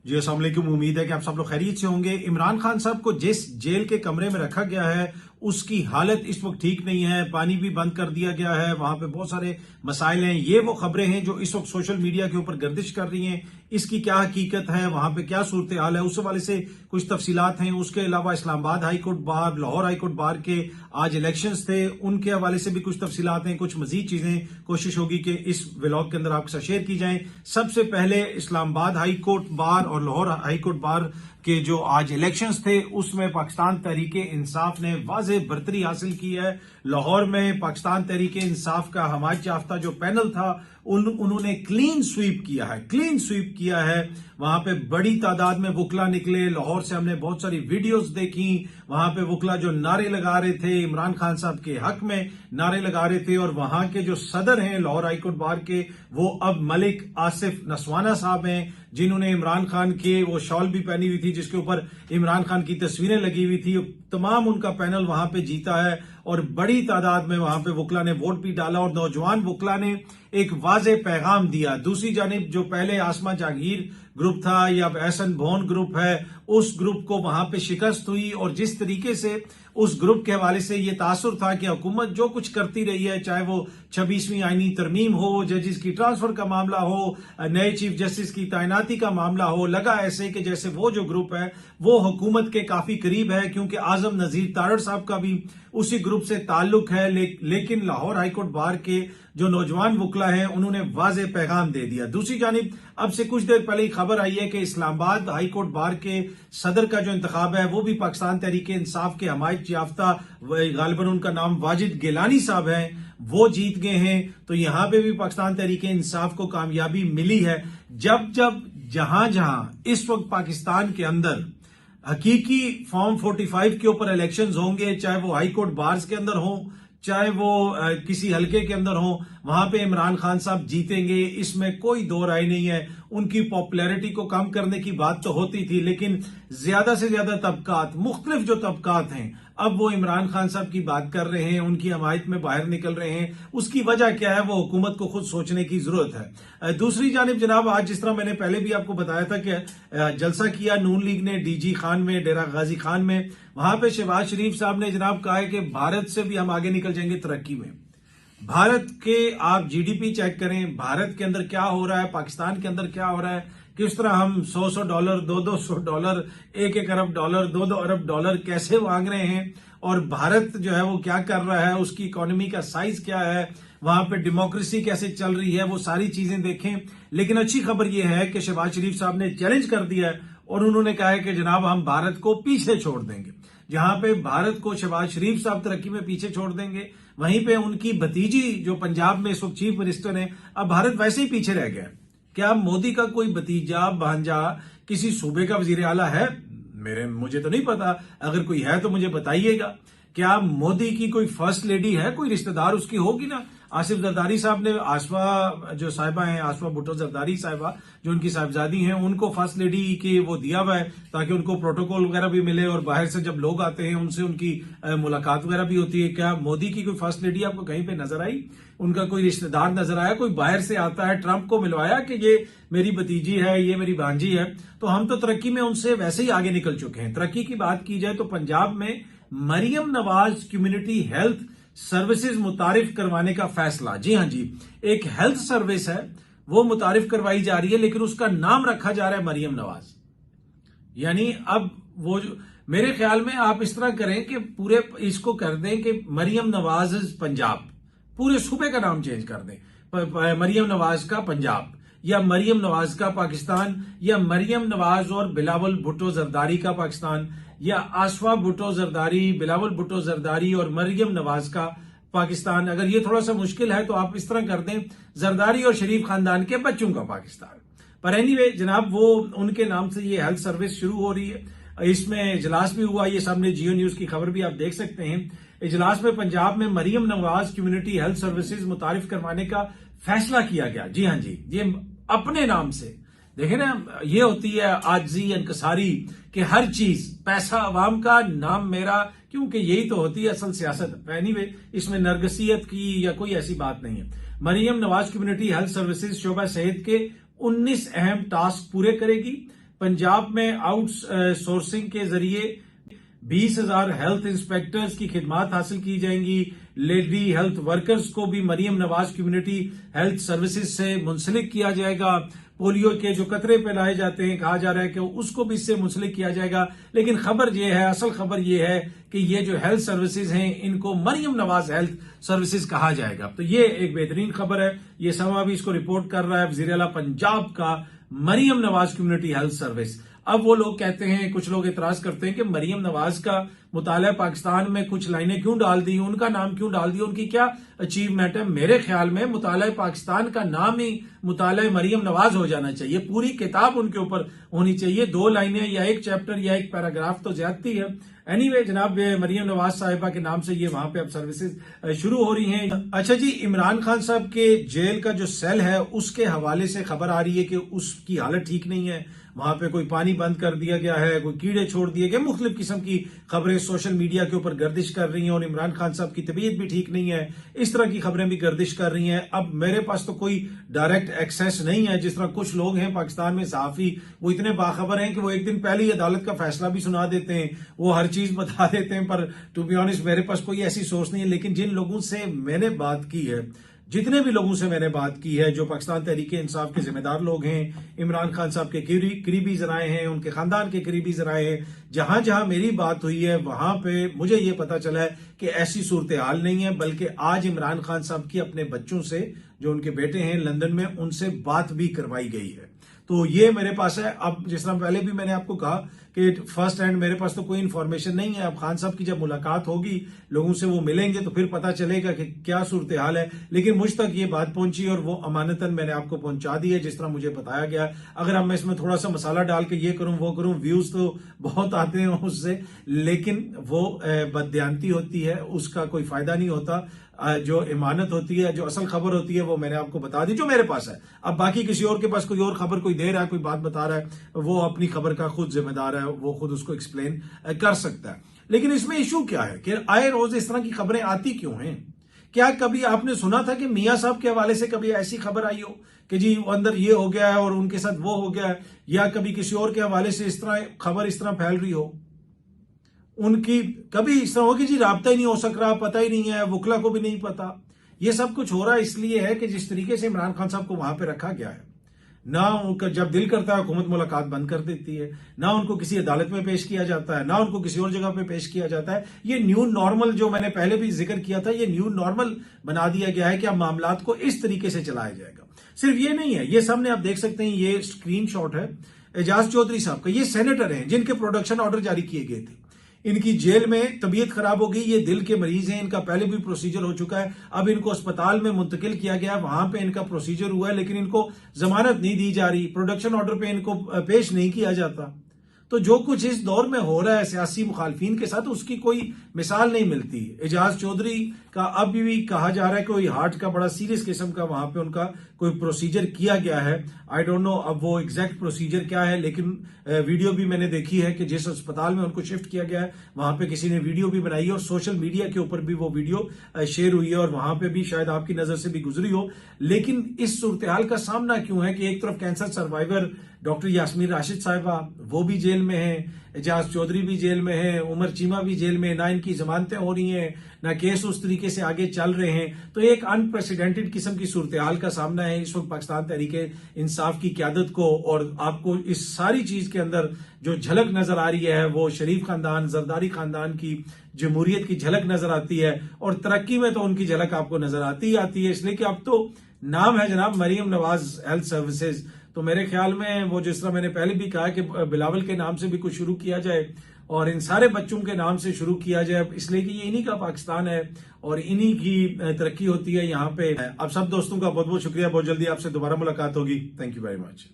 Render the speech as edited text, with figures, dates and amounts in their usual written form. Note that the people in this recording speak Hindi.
जी अस्सलाम वालेकुम। उम्मीद है कि आप सब लोग खैरियत से होंगे। इमरान खान साहब को जिस जेल के कमरे में रखा गया है उसकी हालत इस वक्त ठीक नहीं है। पानी भी बंद कर दिया गया है, वहां पे बहुत सारे मसाइल हैं। ये वो खबरें हैं जो इस वक्त सोशल मीडिया के ऊपर गर्दिश कर रही हैं। इसकी क्या हकीकत है, वहां पे क्या सूरत हाल है, उस हवाले से कुछ तफसीलात हैं। उसके अलावा Islamabad high court bar, Lahore high court bar के आज इलेक्शंस थे, उनके हवाले से भी कुछ तफसीलात हैं। कुछ मजीद चीजें कोशिश होगी कि इस व्लॉग के अंदर आपके साथ शेयर की जाएं। सबसे पहले इस्लामाबाद हाईकोर्ट बार और लाहौर हाईकोर्ट बार के जो आज इलेक्शंस थे उसमें पाकिस्तान तहरीके इंसाफ ने वाज़ेह बरतरी हासिल की है। लाहौर में पाकिस्तान तहरीके इंसाफ का हमायत याफ्ता जो पैनल था उन्होंने क्लीन स्वीप किया है। वहां पे बड़ी तादाद में वकला निकले। लाहौर से हमने बहुत सारी वीडियोस देखी, वहां पे वकला जो नारे लगा रहे थे, इमरान खान साहब के हक में नारे लगा रहे थे। और वहां के जो सदर हैं लाहौर हाईकोर्ट बार के, वो अब मलिक आसिफ नसवाना साहब हैं, जिन्होंने इमरान खान के वो शॉल भी पहनी हुई थी जिसके ऊपर इमरान खान की तस्वीरें लगी हुई थी। तमाम उनका पैनल वहां पे जीता है और बड़ी तादाद में वहां पे वकला ने वोट भी डाला और नौजवान वकला ने एक वाज़ेह पैगाम दिया। दूसरी जानिब जो पहले आसमा जहांगीर ग्रुप था या एहसन भोन ग्रुप है, उस ग्रुप को वहां पे शिकस्त हुई। और जिस तरीके से उस ग्रुप के हवाले से ये तासुर था कि हुकूमत जो कुछ करती रही है, चाहे वो 26वीं आईनी तरमीम हो, जजेस की ट्रांसफर का मामला हो, नए चीफ जस्टिस की तैनाती का मामला हो, लगा ऐसे कि जैसे वो जो ग्रुप है वो हुकूमत के काफी करीब है, क्योंकि आजम नजीर तारड़ साहब का भी उसी ग्रुप से ताल्लुक है। लेकिन लाहौर हाईकोर्ट बार के जो नौजवान वकला हैं उन्होंने वाज़ेह पैगाम दे दिया। दूसरी जानिब अब से कुछ देर पहले ही खबर आई है कि इस्लामाबाद हाईकोर्ट बार के सदर का जो इंतखाब है वो भी पाकिस्तान तहरीके इंसाफ के हमायत याफ्ता, गालिबन उनका नाम वाजिद गिलानी साहब है, वो जीत गए हैं। तो यहां पे भी पाकिस्तान तहरीके इंसाफ को कामयाबी मिली है। जब जहां इस वक्त पाकिस्तान के अंदर हकीकी फॉर्म 45 के ऊपर इलेक्शंस होंगे, चाहे वो हाईकोर्ट बार्स के अंदर हो, चाहे वो किसी हलके के अंदर हो, वहां पे इमरान खान साहब जीतेंगे, इसमें कोई दो राय नहीं है। उनकी पॉपुलैरिटी को कम करने की बात तो होती थी, लेकिन ज्यादा से ज्यादा तबकात, मुख्तलिफ जो तबकात हैं, अब वो इमरान खान साहब की बात कर रहे हैं, उनकी हमायत में बाहर निकल रहे हैं। उसकी वजह क्या है वो हुकूमत को खुद सोचने की जरूरत है। दूसरी जानिब जनाब, आज जिस तरह मैंने पहले भी आपको बताया था कि जलसा किया नून लीग ने डीजी खान में, डेरा गाजी खान में, वहां पे शहबाज शरीफ साहब ने जनाब कहा है कि भारत से भी हम आगे निकल जाएंगे तरक्की में। भारत के आप जीडीपी चेक करें, भारत के अंदर क्या हो रहा है, पाकिस्तान के अंदर क्या हो रहा है, किस तरह हम 100 डॉलर, 200 डॉलर, 1 अरब डॉलर, 2 अरब डॉलर कैसे मांग रहे हैं। और भारत जो है वो क्या कर रहा है, उसकी इकोनॉमी का साइज क्या है, वहां पे डेमोक्रेसी कैसे चल रही है, वो सारी चीजें देखें। लेकिन अच्छी खबर यह है कि शहबाज शरीफ साहब ने चैलेंज कर दिया है और उन्होंने कहा है कि जनाब हम भारत को पीछे छोड़ देंगे। जहां पे भारत को शहबाज शरीफ साहब तरक्की में पीछे छोड़ देंगे, वहीं पे उनकी भतीजी जो पंजाब में इस वक्त चीफ मिनिस्टर है, अब भारत वैसे ही पीछे रह गया। क्या मोदी का कोई भतीजा भांजा किसी सूबे का वजीर आला है? मुझे तो नहीं पता, अगर कोई है तो मुझे बताइएगा। क्या मोदी की कोई फर्स्ट लेडी है, कोई रिश्तेदार उसकी होगी ना। आसिफ जरदारी साहब ने आसफा जो साहिबा हैं, आसफा भुट्टो जरदारी साहिबा जो उनकी साहिबजादी हैं, उनको फर्स्ट लेडी की वो दिया हुआ है ताकि उनको प्रोटोकॉल वगैरह भी मिले और बाहर से जब लोग आते हैं उनसे उनकी मुलाकात वगैरह भी होती है। क्या मोदी की कोई फर्स्ट लेडी आपको कहीं पे नजर आई, उनका कोई रिश्तेदार नजर आया, कोई बाहर से आता है ट्रंप को मिलवाया कि ये मेरी भतीजी है, ये मेरी भांजी है? तो हम तो तरक्की में उनसे वैसे ही आगे निकल चुके हैं। तरक्की की बात की जाए तो पंजाब में Maryam Nawaz community health services मुतारिफ करवाने का फैसला, जी हां जी, एक हेल्थ सर्विस है वो मुतारिफ करवाई जा रही है, लेकिन उसका नाम रखा जा रहा है मरियम नवाज। यानी अब वो मेरे ख्याल में आप इस तरह करें कि पूरे इसको कर दें कि मरियम नवाज पंजाब, पूरे सूबे का नाम चेंज कर दें, मरियम नवाज का पंजाब, या मरियम नवाज का पाकिस्तान, या मरियम नवाज और बिलावल भुट्टो जरदारी का पाकिस्तान, या आसफा भुट्टो जरदारी, बिलावल भुट्टो जरदारी और मरियम नवाज का पाकिस्तान। अगर ये थोड़ा सा मुश्किल है तो आप इस तरह कर दें जरदारी और शरीफ खानदान के बच्चों का पाकिस्तान। पर एनीवे जनाब, वो उनके नाम से ये हेल्थ सर्विस शुरू हो रही है। इसमें इजलास भी हुआ, ये सामने जियो न्यूज की खबर भी आप देख सकते हैं। इजलास में पंजाब में Maryam Nawaz community health services मुतारिफ करवाने का फैसला किया गया। जी हां जी, ये अपने नाम से देखे ना, ये होती है आजिज़ी इनकसारी कि हर चीज पैसा अवाम का, नाम मेरा, क्योंकि यही तो होती है असल सियासत। एनीवे इसमें नरगसियत की या कोई ऐसी बात नहीं है। Maryam Nawaz community health services शोबा सेहत के 19 अहम टास्क पूरे करेगी। पंजाब में आउटसोर्सिंग के जरिए 20,000 हेल्थ इंस्पेक्टर्स की खिदमात हासिल की जाएंगी। लेडी हेल्थ वर्कर्स को भी Maryam Nawaz community health services से मुंसलिक किया जाएगा। पोलियो के जो कतरे फैलाए जाते हैं, कहा जा रहा है कि उसको भी इससे मुंसलिक किया जाएगा। लेकिन खबर यह है, असल खबर यह है कि ये जो हेल्थ सर्विसेज हैं इनको मरियम नवाज हेल्थ सर्विसेज कहा जाएगा। तो ये एक बेहतरीन खबर है। ये समा भी इसको रिपोर्ट कर रहा है, वजीर आला पंजाब का Maryam Nawaz community health service. अब वो लोग कहते हैं, कुछ लोग इतराज करते हैं कि मरियम नवाज का मुताला पाकिस्तान में कुछ लाइनें क्यों डाल दी, उनका नाम क्यों डाल दिया, उनकी क्या अचीवमेंट है। मेरे ख्याल में मुताला पाकिस्तान का नाम ही मुताला मरियम नवाज हो जाना चाहिए, पूरी किताब उनके ऊपर होनी चाहिए। 2 लाइनें या एक चैप्टर या एक पैराग्राफ तो ज्यादती है। एनीवे जनाब, मरियम नवाज साहिबा के नाम से ये वहां पे अब सर्विसेज शुरू हो रही हैं। अच्छा जी, इमरान खान साहब के जेल का जो सेल है उसके हवाले से खबर आ रही है कि उसकी हालत ठीक नहीं है। वहां पे कोई पानी बंद कर दिया गया है, कोई कीड़े छोड़ दिए गए, मुख्तलिफ किस्म की खबरें सोशल मीडिया के ऊपर गर्दिश कर रही हैं और इमरान खान साहब की तबीयत भी ठीक नहीं है, इस तरह की खबरें भी गर्दिश कर रही हैं। अब मेरे पास तो कोई डायरेक्ट एक्सेस नहीं है, जिस तरह कुछ लोग हैं पाकिस्तान में सहाफी, वो इतने बाखबर हैं कि वो एक दिन पहले ही अदालत का फैसला भी सुना देते हैं, वो हर चीज बता देते हैं। पर टू बी ऑनेस्ट मेरे पास कोई ऐसी सोर्स नहीं है। लेकिन जिन लोगों से मैंने बात की है, जितने भी लोगों से मैंने बात की है जो पाकिस्तान तहरीक इंसाफ के जिम्मेदार लोग हैं, इमरान खान साहब के करीबी जराए हैं, उनके खानदान के करीबी जराए हैं, जहां जहां मेरी बात हुई है वहां पे मुझे ये पता चला है कि ऐसी सूरत हाल नहीं है। बल्कि आज इमरान खान साहब की अपने बच्चों से, जो उनके बेटे हैं लंदन में, उनसे बात भी करवाई गई है। तो ये मेरे पास है। अब जिस तरह पहले भी मैंने आपको कहा कि फर्स्ट हैंड मेरे पास तो कोई इन्फॉर्मेशन नहीं है। अब खान साहब की जब मुलाकात होगी, लोगों से वो मिलेंगे, तो फिर पता चलेगा कि क्या सूरत हाल है। लेकिन मुझ तक ये बात पहुंची और वो अमानतन मैंने आपको पहुंचा दी है जिस तरह मुझे बताया गया। अगर अब मैं इसमें थोड़ा सा मसाला डाल के ये करूं वो करूं, व्यूज तो बहुत आते हैं उससे, लेकिन वो बददियानती होती है, उसका कोई फायदा नहीं होता। जो इमानत होती है, जो असल खबर होती है, वो मैंने आपको बता दी जो मेरे पास है। अब बाकी किसी और के पास कोई और खबर कोई दे रहा है, कोई बात बता रहा है, वो अपनी खबर का खुद जिम्मेदार है, वो खुद उसको एक्सप्लेन कर सकता है। लेकिन इसमें इशू क्या है कि आए रोज इस तरह की खबरें आती क्यों हैं? क्या कभी आपने सुना था कि मियां साहब के हवाले से कभी ऐसी खबर आई हो कि जी अंदर ये हो गया है और उनके साथ वो हो गया है, या कभी किसी और के हवाले से इस तरह खबर इस तरह फैल रही हो? उनकी कभी इस तरह होगी जी राब्ता ही नहीं हो सक रहा, पता ही नहीं है, वकला को भी नहीं पता। ये सब कुछ हो रहा है इसलिए है कि जिस तरीके से इमरान खान साहब को वहां पे रखा गया है, ना उनका जब दिल करता है हुकूमत मुलाकात बंद कर देती है, ना उनको किसी अदालत में पेश किया जाता है, ना उनको किसी और जगह पे पेश किया जाता है। ये न्यू नॉर्मल, जो मैंने पहले भी जिक्र किया था, ये न्यू नॉर्मल बना दिया गया है कि अब मामलात को इस तरीके से चलाया जाएगा। सिर्फ ये नहीं है, ये सामने आप देख सकते हैं, ये स्क्रीन शॉट है एजाज चौधरी साहब का। ये सेनेटर हैं जिनके प्रोडक्शन ऑर्डर जारी किए गए थे। इनकी जेल में तबीयत खराब हो गई, ये दिल के मरीज हैं, इनका पहले भी प्रोसीजर हो चुका है। अब इनको अस्पताल में मुंतकिल किया गया, वहां पे इनका प्रोसीजर हुआ है, लेकिन इनको जमानत नहीं दी जा रही, प्रोडक्शन ऑर्डर पे इनको पेश नहीं किया जाता। तो जो कुछ इस दौर में हो रहा है सियासी मुखालफिन के साथ, उसकी कोई मिसाल नहीं मिलती। एजाज चौधरी का अब भी कहा जा रहा है कि कोई हार्ट का बड़ा सीरियस किस्म का वहां पे उनका कोई प्रोसीजर किया गया है। आई डोंट नो अब वो एग्जैक्ट प्रोसीजर क्या है, लेकिन वीडियो भी मैंने देखी है कि जिस अस्पताल में उनको शिफ्ट किया गया है वहां पे किसी ने वीडियो भी बनाई है और सोशल मीडिया के ऊपर भी वो वीडियो शेयर हुई है और वहां पे भी शायद आपकी नजर से भी गुजरी हो। लेकिन इस सूरत हाल का सामना क्यों है कि एक तरफ cancer survivor doctor Yasmeen Rashid साहिबा, वो भी जेल में हैं, एजाज चौधरी भी जेल में है, उमर चीमा भी जेल में, ना इनकी जमानतें हो रही हैं, ना केस उस तरीके से आगे चल रहे हैं। तो एक अनप्रेसिडेंटेड किस्म की सूरत हाल का सामना है इस वक्त पाकिस्तान तहरीक इंसाफ की क्यादत को। और आपको इस सारी चीज के अंदर जो झलक नजर आ रही है वो शरीफ खानदान, जरदारी खानदान की जमहूरियत की झलक नजर आती है, और तरक्की में तो उनकी झलक आपको नजर आती ही आती है। इसलिए कि अब तो नाम है जनाब मरियम नवाज हेल्थ सर्विसेज। तो मेरे ख्याल में वो जिस तरह मैंने पहले भी कहा कि बिलावल के नाम से भी कुछ शुरू किया जाए और इन सारे बच्चों के नाम से शुरू किया जाए, इसलिए कि ये इन्हीं का पाकिस्तान है और इन्हीं की तरक्की होती है यहाँ पे। अब सब दोस्तों का बहुत बहुत शुक्रिया। बहुत जल्दी आपसे दोबारा मुलाकात होगी। Thank you very much.